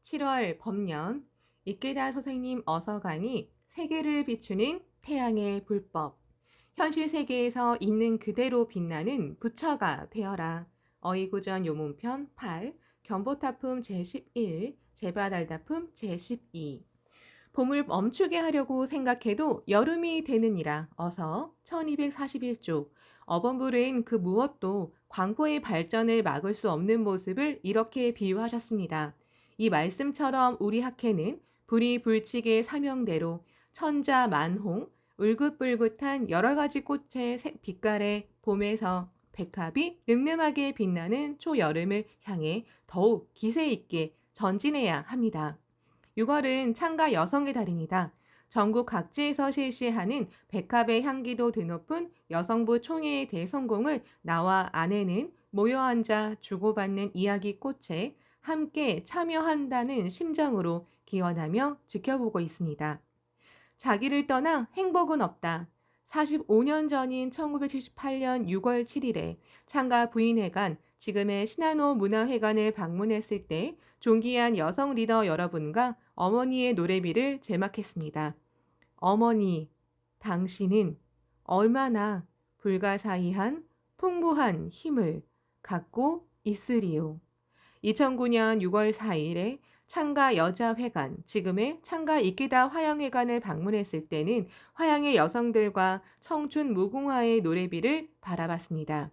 7월 범년 이케다 선생님 어서가니 세계를 비추는 태양의 불법. 현실 세계에서 있는 그대로 빛나는 부처가 되어라. 어이구전 요문편 8, 견보타품 제11, 제바달다품 제12. 봄을 멈추게 하려고 생각해도 여름이 되느니라. 어서 1241쪽. 어범불은 그 무엇도 광포의 발전을 막을 수 없는 모습을 이렇게 비유하셨습니다. 이 말씀처럼 우리 학회는 불이 불치게 사명대로 천자만홍, 울긋불긋한 여러 가지 꽃의 빛깔의 봄에서 백합이 늠름하게 빛나는 초여름을 향해 더욱 기세 있게 전진해야 합니다. 6월은 창가 여성의 달입니다. 전국 각지에서 실시하는 백합의 향기도 드높은 여성부 총회의 대성공을 나와 아내는 모여 앉아 주고받는 이야기 꽃에 함께 참여한다는 심정으로 기원하며 지켜보고 있습니다. 자기를 떠나 행복은 없다. 45년 전인 1978년 6월 7일에 창가 부인회관, 지금의 신한호 문화회관을 방문했을 때 존귀한 여성 리더 여러분과 어머니의 노래비를 제막했습니다. 어머니, 당신은 얼마나 불가사의한 풍부한 힘을 갖고 있으리요. 2009년 6월 4일에 창가 여자회관, 지금의 창가 이케다 화양회관을 방문했을 때는 화양의 여성들과 청춘 무궁화의 노래비를 바라봤습니다.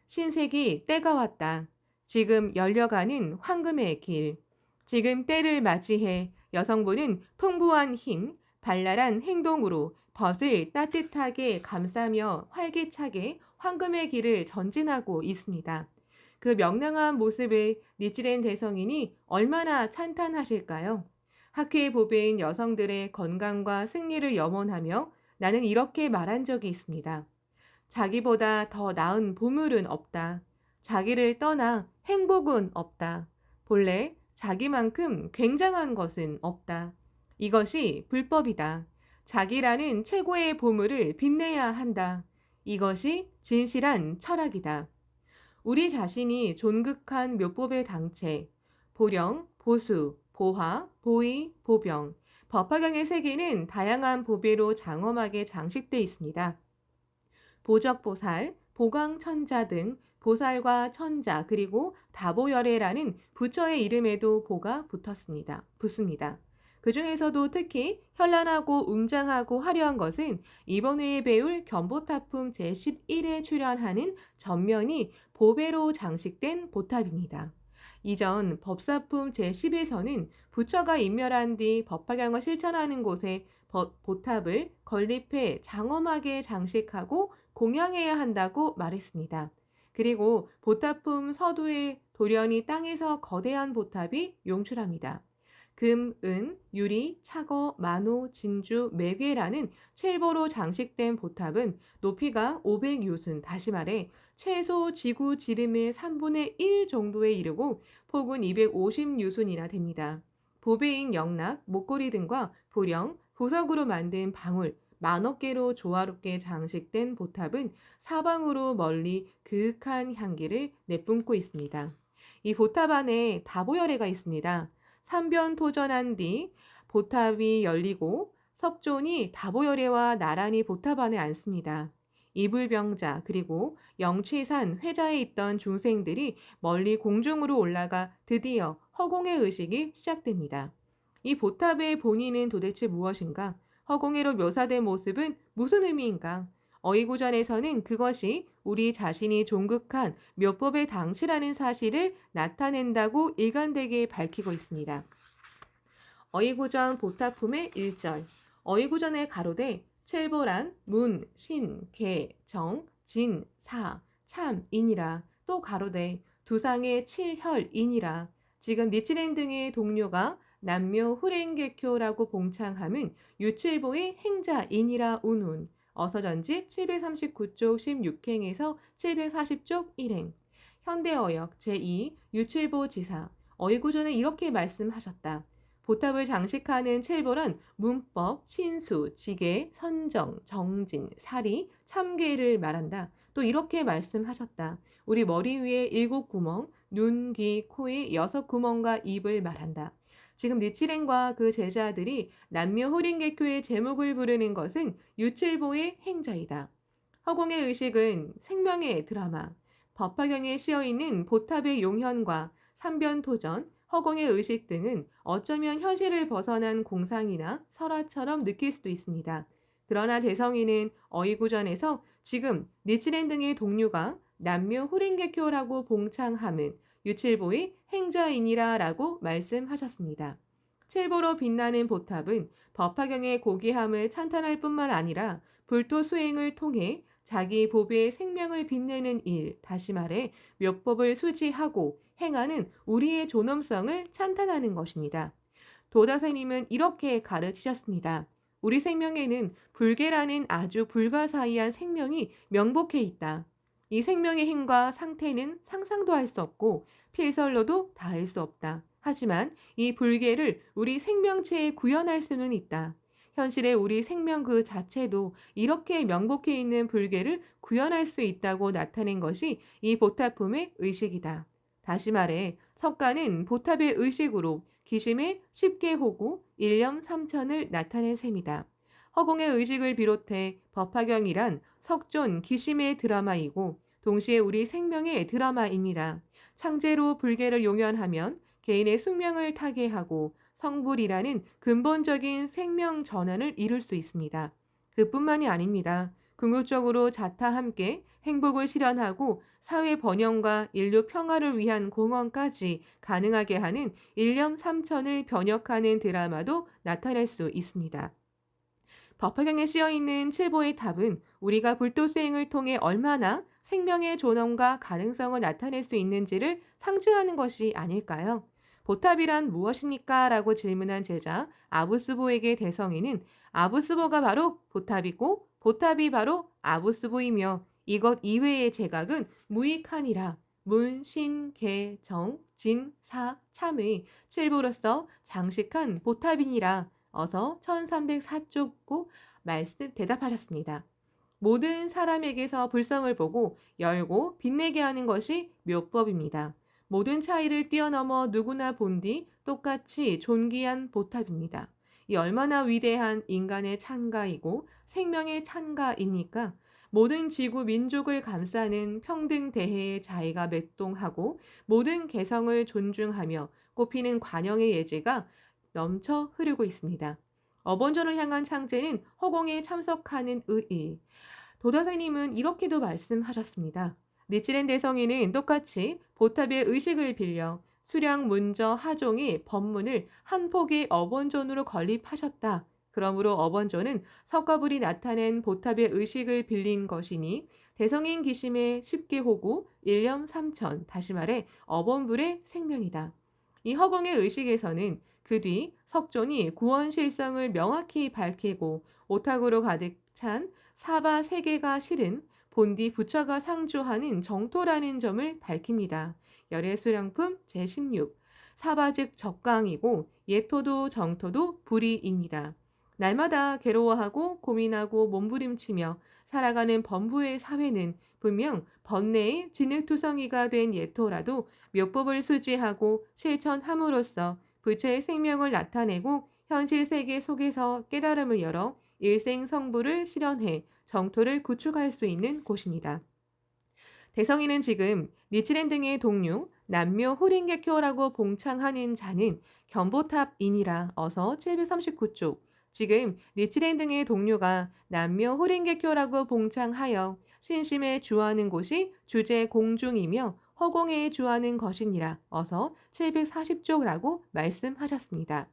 신세기 때가 왔다. 지금 열려가는 황금의 길. 지금 때를 맞이해 여성부는 풍부한 힘, 발랄한 행동으로 벗을 따뜻하게 감싸며 활기차게 황금의 길을 전진하고 있습니다. 그 명랑한 모습을 니치렌 대성인이 얼마나 찬탄하실까요? 학회의 보배인 여성들의 건강과 승리를 염원하며 나는 이렇게 말한 적이 있습니다. 자기보다 더 나은 보물은 없다. 자기를 떠나 행복은 없다. 본래 자기만큼 굉장한 것은 없다. 이것이 불법이다. 자기라는 최고의 보물을 빛내야 한다. 이것이 진실한 철학이다. 우리 자신이 존극한 묘법의 당체, 보령, 보수, 보화, 보의, 보병, 법화경의 세계는 다양한 보배로 장엄하게 장식되어 있습니다. 보적보살, 보광천자 등 보살과 천자 그리고 다보열애라는 부처의 이름에도 보가 붙습니다. 그 중에서도 특히 현란하고 웅장하고 화려한 것은 이번 회에 배울 견보타품 제11에 출연하는 전면이 보배로 장식된 보탑입니다. 이전 법사품 제10에서는 부처가 인멸한 뒤 법화경을 실천하는 곳에 보탑을 건립해 장엄하게 장식하고 공양해야 한다고 말했습니다. 그리고 보탑품 서두에 돌연히 땅에서 거대한 보탑이 용출합니다. 금, 은, 유리, 차거, 만호, 진주, 매괴라는 칠보로 장식된 보탑은 높이가 500유순, 다시 말해 최소 지구 지름의 3분의 1 정도에 이르고 폭은 250유순이나 됩니다. 보배인 영락, 목걸이 등과 보령, 보석으로 만든 방울, 만억 개로 조화롭게 장식된 보탑은 사방으로 멀리 그윽한 향기를 내뿜고 있습니다. 이 보탑 안에 다보열애가 있습니다. 삼변토전한 뒤 보탑이 열리고 석존이 다보열애와 나란히 보탑 안에 앉습니다. 이불병자 그리고 영취산 회자에 있던 중생들이 멀리 공중으로 올라가 드디어 허공의 의식이 시작됩니다. 이 보탑의 본의는 도대체 무엇인가? 허공애로 묘사된 모습은 무슨 의미인가? 어이구전에서는 그것이 우리 자신이 존극한 묘법의 당시라는 사실을 나타낸다고 일관되게 밝히고 있습니다. 어이구전 보타품의 1절. 어이구전의 가로대 칠보란 문, 신, 개, 정, 진, 사, 참, 인이라. 또 가로대 두상의 칠혈인이라. 지금 니치렌 등의 동료가 남묘 후랭개교라고 봉창함은 유칠보의 행자인이라 운운. 어서전집 739쪽 16행에서 740쪽 1행. 현대어역 제2 유칠보 지사. 어이구전에 이렇게 말씀하셨다. 보탑을 장식하는 칠보란 문법, 신수, 지계, 선정, 정진, 사리, 참계를 말한다. 또 이렇게 말씀하셨다. 우리 머리 위에 7 구멍, 눈, 귀, 코의 6구멍과 입을 말한다. 지금 니치렌과 그 제자들이 남묘 호링개교의 제목을 부르는 것은 유칠보의 행자이다. 허공의 의식은 생명의 드라마, 법화경에 씌어있는 보탑의 용현과 삼변토전, 허공의 의식 등은 어쩌면 현실을 벗어난 공상이나 설화처럼 느낄 수도 있습니다. 그러나 대성이는 어이구전에서 지금 니치렌 등의 동료가 남묘 호링개교라고 봉창함은 유칠보의 행자이니라라고 말씀하셨습니다. 칠보로 빛나는 보탑은 법화경의 고귀함을 찬탄할 뿐만 아니라 불도 수행을 통해 자기 보배의 생명을 빛내는 일, 다시 말해 묘법을 수지하고 행하는 우리의 존엄성을 찬탄하는 것입니다. 도다스님은 이렇게 가르치셨습니다. 우리 생명에는 불계라는 아주 불가사의한 생명이 명복해 있다. 이 생명의 힘과 상태는 상상도 할 수 없고 필설로도 다할 수 없다. 하지만 이 불계를 우리 생명체에 구현할 수는 있다. 현실의 우리 생명 그 자체도 이렇게 명복해 있는 불계를 구현할 수 있다고 나타낸 것이 이 보탑품의 의식이다. 다시 말해 석가는 보탑의 의식으로 기심의 10개 호구, 일념 삼천을 나타낸 셈이다. 허공의 의식을 비롯해 법화경이란 석존 기심의 드라마이고 동시에 우리 생명의 드라마입니다. 창제로 불계를 용연하면 개인의 숙명을 타개하고 성불이라는 근본적인 생명 전환을 이룰 수 있습니다. 그뿐만이 아닙니다. 궁극적으로 자타 함께 행복을 실현하고 사회 번영과 인류 평화를 위한 공헌까지 가능하게 하는 일념 삼천을 변혁하는 드라마도 나타낼 수 있습니다. 법화경에 씌어있는 칠보의 탑은 우리가 불도 수행을 통해 얼마나 생명의 존엄과 가능성을 나타낼 수 있는지를 상징하는 것이 아닐까요? 보탑이란 무엇입니까? 라고 질문한 제자 아부스보에게 대성이는 아부스보가 바로 보탑이고 보탑이 바로 아부스보이며 이것 이외의 제각은 무익하니라. 문, 신, 계, 정, 진, 사, 참의 칠보로서 장식한 보탑이니라. 어서 1304쪽고 말씀 대답하셨습니다. 모든 사람에게서 불성을 보고 열고 빛내게 하는 것이 묘법입니다. 모든 차이를 뛰어넘어 누구나 본 뒤 똑같이 존귀한 보탑입니다. 이 얼마나 위대한 인간의 찬가이고 생명의 찬가입니까? 모든 지구 민족을 감싸는 평등 대해의 자의가 맥동하고 모든 개성을 존중하며 꽃피는 관영의 예지가 넘쳐 흐르고 있습니다. 어본전을 향한 창제는 허공에 참석하는 의의. 도다사님은 이렇게도 말씀하셨습니다. 니치렌 대성이는 똑같이 보탑의 의식을 빌려 수량 문저 하종의 법문을 한 폭의 어본전으로 건립하셨다. 그러므로 어본전은 석가불이 나타낸 보탑의 의식을 빌린 것이니 대성인 기심의 10개 호구, 일념 삼천, 다시 말해 어본불의 생명이다. 이 허공의 의식에서는 그 뒤 석존이 구원실성을 명확히 밝히고 오탁으로 가득 찬 사바 세계가 실은 본디 부처가 상주하는 정토라는 점을 밝힙니다. 열애수령품 제16 사바 즉 적강이고 예토도 정토도 불이입니다. 날마다 괴로워하고 고민하고 몸부림치며 살아가는 범부의 사회는 분명 번뇌의 진흙투성이가 된 예토라도 묘법을 수지하고 실천함으로써 부처의 생명을 나타내고 현실 세계 속에서 깨달음을 열어 일생성불을 실현해 정토를 구축할 수 있는 곳입니다. 대성이는 지금 니치렌 등의 동료 남묘 호링개교라고 봉창하는 자는 견보탑이니라. 어서 739쪽. 지금 니치렌 등의 동료가 남묘 호링개교라고 봉창하여 신심에 주하는 곳이 주제 공중이며 허공에 주하는 것이니라. 어서 740쪽이라고 말씀하셨습니다.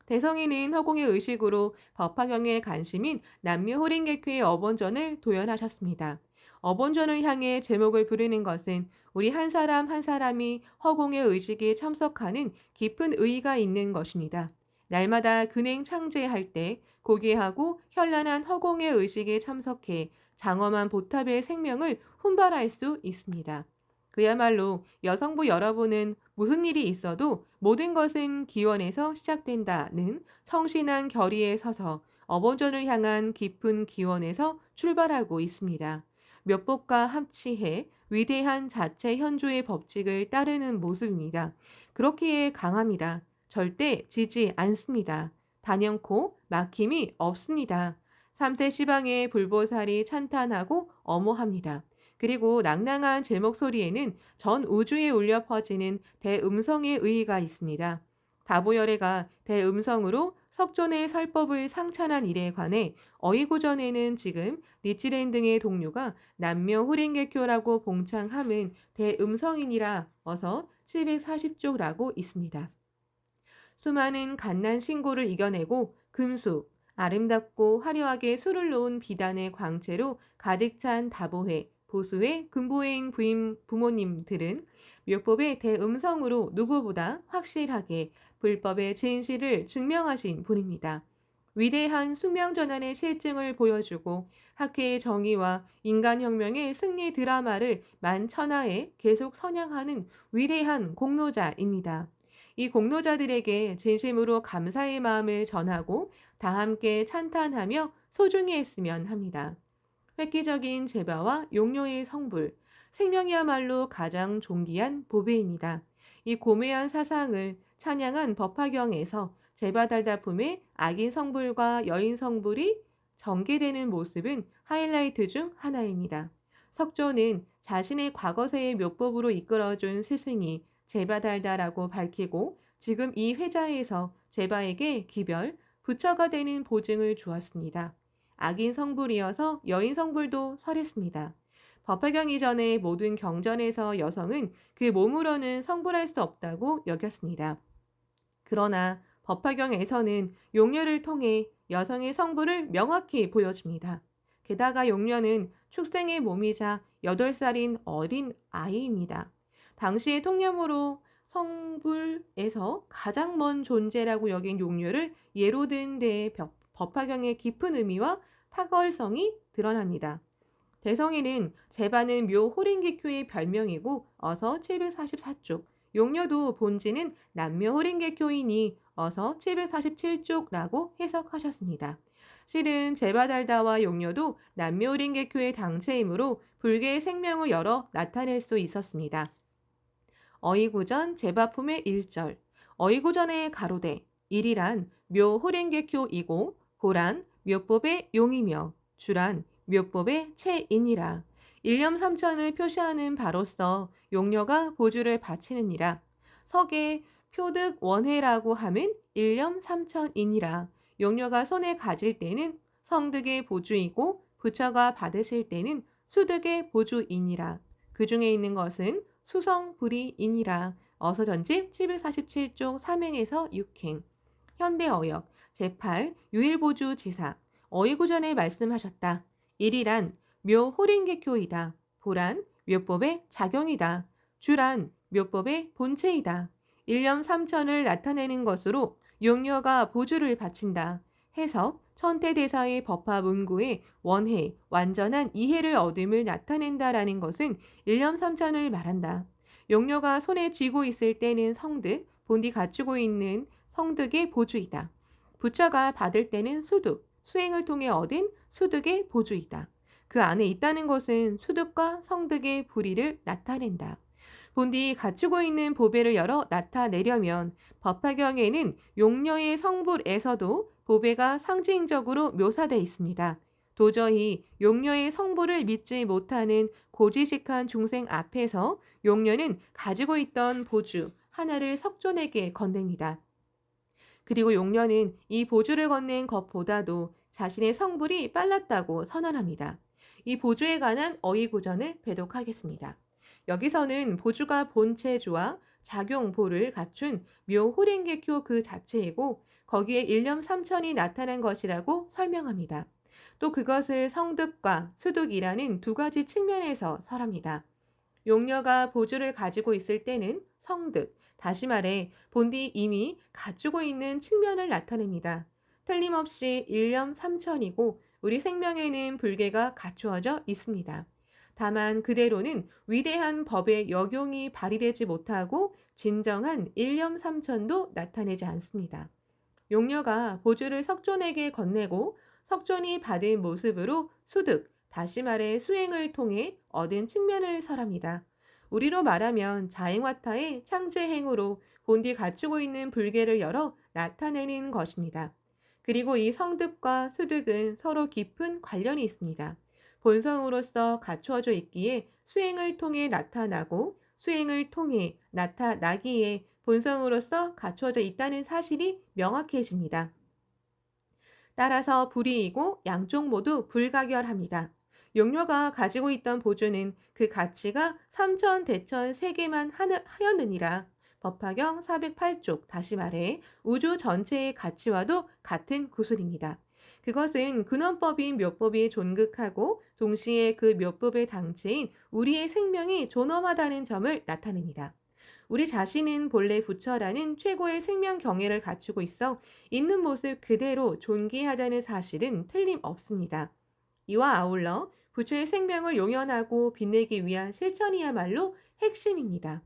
대성이는 허공의 의식으로 법화경의 관심인 남묘 호링개교의 어본전을 도연하셨습니다. 어본전을 향해 제목을 부르는 것은 우리 한 사람 한 사람이 허공의 의식에 참석하는 깊은 의의가 있는 것입니다. 날마다 근행 창제할 때 고귀하고 현란한 허공의 의식에 참석해 장엄한 보탑의 생명을 훈발할 수 있습니다. 그야말로 여성부 여러분은 무슨 일이 있어도 모든 것은 기원에서 시작된다는 청신한 결의에 서서 어본전을 향한 깊은 기원에서 출발하고 있습니다. 묘법과 합치해 위대한 자체 현조의 법칙을 따르는 모습입니다. 그렇기에 강합니다. 절대 지지 않습니다. 단연코 막힘이 없습니다. 3세 시방의 불보살이 찬탄하고 엄호합니다. 그리고 낭낭한 제 목소리에는 전 우주에 울려 퍼지는 대음성의 의의가 있습니다. 다보열애가 대음성으로 석존의 설법을 상찬한 일에 관해 어이고전에는 지금 니치렌 등의 동료가 남묘 호랭개교라고 봉창함은 대음성이니라 어서 740조라고 있습니다. 수많은 갓난 신고를 이겨내고 금수, 아름답고 화려하게 술을 놓은 비단의 광채로 가득 찬 다보회, 보수회, 금보회인 부임 부모님들은 묘법의 대음성으로 누구보다 확실하게 불법의 진실을 증명하신 분입니다. 위대한 숙명전환의 실증을 보여주고 학회의 정의와 인간혁명의 승리 드라마를 만천하에 계속 선양하는 위대한 공로자입니다. 이 공로자들에게 진심으로 감사의 마음을 전하고 다 함께 찬탄하며 소중히 했으면 합니다. 획기적인 제바와 용료의 성불, 생명이야말로 가장 존귀한 보배입니다. 이 고매한 사상을 찬양한 법화경에서 제바달다품의 악인 성불과 여인 성불이 전개되는 모습은 하이라이트 중 하나입니다. 석조는 자신의 과거세의 묘법으로 이끌어준 스승이 제바달다라고 밝히고 지금 이 회자에서 제바에게 기별, 부처가 되는 보증을 주었습니다. 악인 성불이어서 여인 성불도 설했습니다. 법화경 이전의 모든 경전에서 여성은 그 몸으로는 성불할 수 없다고 여겼습니다. 그러나 법화경에서는 용녀를 통해 여성의 성불을 명확히 보여줍니다. 게다가 용녀는 축생의 몸이자 8살인 어린 아이입니다. 당시의 통념으로 성불에서 가장 먼 존재라고 여긴 용녀를 예로 든 데에 법화경의 깊은 의미와 탁월성이 드러납니다. 대성이는 제바는 묘 호랭개교의 별명이고 어서 744쪽, 용녀도 본지는 남묘 호랭개교이니 어서 747쪽라고 해석하셨습니다. 실은 제바달다와 용녀도 남묘 호랭개교의 당체이므로 불개의 생명을 열어 나타낼 수 있었습니다. 어이구전 제바품의 1절 어이구전의 가로대 1이란 묘 호랭개교이고 호란 묘법의 용이며 주란 묘법의 체이니라. 일념 삼천을 표시하는 바로서 용녀가 보주를 바치느니라. 석에 표득 원해라고 함은 일념 삼천이니라. 용녀가 손에 가질 때는 성득의 보주이고 부처가 받으실 때는 수득의 보주이니라. 그 중에 있는 것은 수성불이이니라. 어서전집 747쪽 3행에서 6행. 현대어역 제8 유일보주 지사 어이구전에 말씀하셨다. 1이란 묘 호랭개교이다. 보란 묘법의 작용이다. 주란 묘법의 본체이다. 일념 삼천을 나타내는 것으로 용녀가 보주를 바친다. 해석 천태대사의 법화 문구에 원해, 완전한 이해를 얻음을 나타낸다라는 것은 일념 삼천을 말한다. 용녀가 손에 쥐고 있을 때는 성득, 본디 갖추고 있는 성득의 보주이다. 부처가 받을 때는 수득, 수행을 통해 얻은 수득의 보주이다. 그 안에 있다는 것은 수득과 성득의 불의를 나타낸다. 본디 갖추고 있는 보배를 열어 나타내려면 법화경에는 용녀의 성불에서도 보배가 상징적으로 묘사되어 있습니다. 도저히 용녀의 성불을 믿지 못하는 고지식한 중생 앞에서 용녀는 가지고 있던 보주 하나를 석존에게 건넵니다. 그리고 용녀는 이 보주를 건넨 것보다도 자신의 성불이 빨랐다고 선언합니다. 이 보주에 관한 어이구전을 배독하겠습니다. 여기서는 보주가 본체주와 작용보를 갖춘 묘호랭개교 그 자체이고 거기에 일념 삼천이 나타난 것이라고 설명합니다. 또 그것을 성득과 수득이라는 두 가지 측면에서 설합니다. 용녀가 보주를 가지고 있을 때는 성득, 다시 말해 본디 이미 갖추고 있는 측면을 나타냅니다. 틀림없이 일념 삼천이고 우리 생명에는 불개가 갖추어져 있습니다. 다만 그대로는 위대한 법의 역용이 발휘되지 못하고 진정한 일념 삼천도 나타내지 않습니다. 용녀가 보주를 석존에게 건네고 석존이 받은 모습으로 수득, 다시 말해 수행을 통해 얻은 측면을 설합니다. 우리로 말하면 자행화타의 창제행으로 본디 갖추고 있는 불계를 열어 나타내는 것입니다. 그리고 이 성득과 수득은 서로 깊은 관련이 있습니다. 본성으로서 갖추어져 있기에 수행을 통해 나타나고 수행을 통해 나타나기에 본성으로서 갖추어져 있다는 사실이 명확해집니다. 따라서 불이이고 양쪽 모두 불가결합니다. 용녀가 가지고 있던 보조는 그 가치가 삼천 대천 세계만 하였느니라. 법화경 408쪽 다시 말해 우주 전체의 가치와도 같은 구술입니다. 그것은 근원법인 묘법이 존극하고 동시에 그 묘법의 당체인 우리의 생명이 존엄하다는 점을 나타냅니다. 우리 자신은 본래 부처라는 최고의 생명 경애를 갖추고 있어 있는 모습 그대로 존귀하다는 사실은 틀림없습니다. 이와 아울러 부처의 생명을 용연하고 빛내기 위한 실천이야말로 핵심입니다.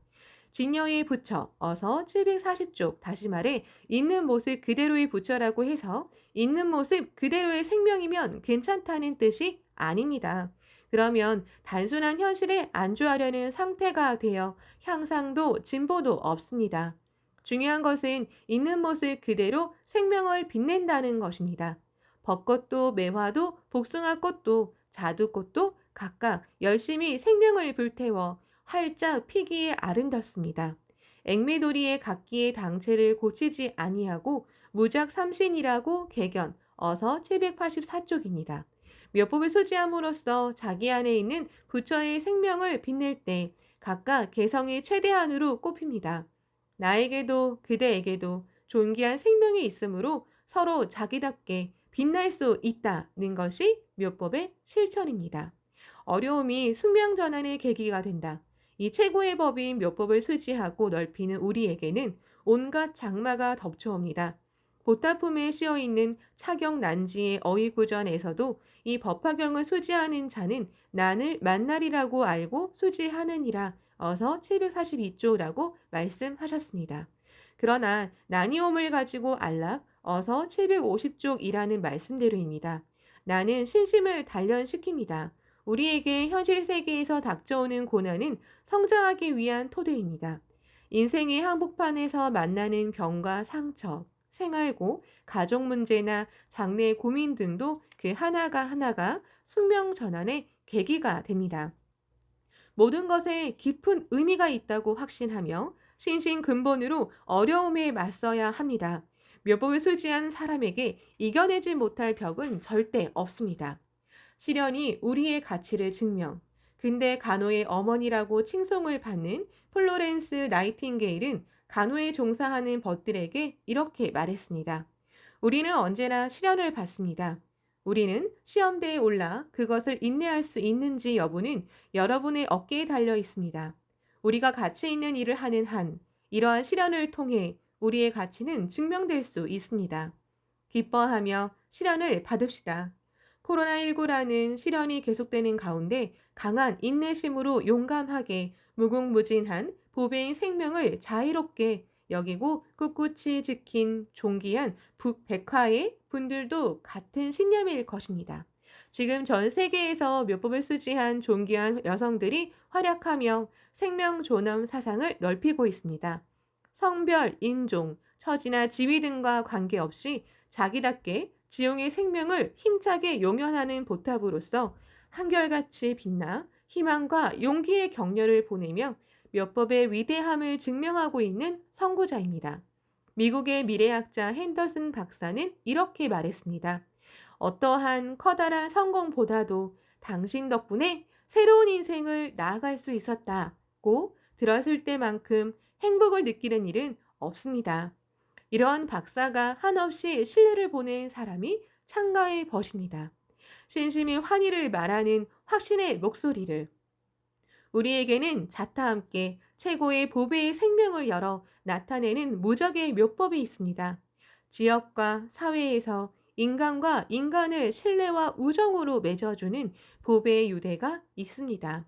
진여의 부처, 어서 740쪽, 다시 말해 있는 모습 그대로의 부처라고 해서 있는 모습 그대로의 생명이면 괜찮다는 뜻이 아닙니다. 그러면 단순한 현실에 안주하려는 상태가 되어 향상도 진보도 없습니다. 중요한 것은 있는 모습 그대로 생명을 빛낸다는 것입니다. 벚꽃도 매화도 복숭아꽃도 자두꽃도 각각 열심히 생명을 불태워 활짝 피기에 아름답습니다. 액매도리의 각기의 당체를 고치지 아니하고 무작삼신이라고 개견 어서 784쪽입니다. 묘법을 소지함으로써 자기 안에 있는 부처의 생명을 빛낼 때 각각 개성의 최대한으로 꼽힙니다. 나에게도 그대에게도 존귀한 생명이 있으므로 서로 자기답게 빛날 수 있다는 것이 묘법의 실천입니다. 어려움이 숙명전환의 계기가 된다. 이 최고의 법인 묘법을 수지하고 넓히는 우리에게는 온갖 장마가 덮쳐옵니다. 보타품에 씌어있는 차경 난지의 어휘구전에서도 이 법화경을 수지하는 자는 난을 만날이라고 알고 수지하느니라 어서 742조라고 말씀하셨습니다. 그러나 난이옴을 가지고 알라 어서 750쪽이라는 말씀대로입니다. 나는 신심을 단련시킵니다. 우리에게 현실 세계에서 닥쳐오는 고난은 성장하기 위한 토대입니다. 인생의 한복판에서 만나는 병과 상처, 생활고, 가족 문제나 장래 고민 등도 그 하나가 숙명 전환의 계기가 됩니다. 모든 것에 깊은 의미가 있다고 확신하며 신신 근본으로 어려움에 맞서야 합니다. 묘법을 소지한 사람에게 이겨내지 못할 벽은 절대 없습니다. 시련이 우리의 가치를 증명. 근대 간호의 어머니라고 칭송을 받는 플로렌스 나이팅게일은 간호에 종사하는 벗들에게 이렇게 말했습니다. 우리는 언제나 시련을 받습니다. 우리는 시험대에 올라 그것을 인내할 수 있는지 여부는 여러분의 어깨에 달려 있습니다. 우리가 가치 있는 일을 하는 한 이러한 시련을 통해 우리의 가치는 증명될 수 있습니다. 기뻐하며 시련을 받읍시다. 코로나19라는 시련이 계속되는 가운데 강한 인내심으로 용감하게 무궁무진한 보배인 생명을 자유롭게 여기고 꿋꿋이 지킨 존귀한 백화의 분들도 같은 신념일 것입니다. 지금 전 세계에서 묘법을 수지한 존귀한 여성들이 활약하며 생명 존엄 사상을 넓히고 있습니다. 성별, 인종, 처지나 지위 등과 관계없이 자기답게 지용의 생명을 힘차게 용연하는 보탑으로서 한결같이 빛나 희망과 용기의 격려를 보내며 묘법의 위대함을 증명하고 있는 선구자입니다. 미국의 미래학자 핸더슨 박사는 이렇게 말했습니다. 어떠한 커다란 성공보다도 당신 덕분에 새로운 인생을 나아갈 수 있었다고 들었을 때만큼 행복을 느끼는 일은 없습니다. 이러한 박사가 한없이 신뢰를 보낸 사람이 창가의 벗입니다. 신심이 환희를 말하는 확신의 목소리를 우리에게는 자타 함께 최고의 보배의 생명을 열어 나타내는 무적의 묘법이 있습니다. 지역과 사회에서 인간과 인간을 신뢰와 우정으로 맺어주는 보배의 유대가 있습니다.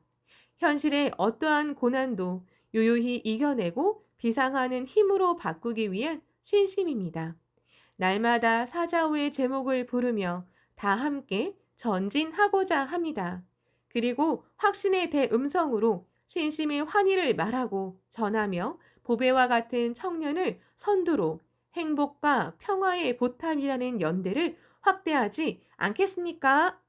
현실의 어떠한 고난도 유유히 이겨내고 비상하는 힘으로 바꾸기 위한 신심입니다. 날마다 사자후의 제목을 부르며 다 함께 전진하고자 합니다. 그리고 확신의 대음성으로 신심의 환희를 말하고 전하며 보배와 같은 청년을 선두로 행복과 평화의 보탑이라는 연대를 확대하지 않겠습니까?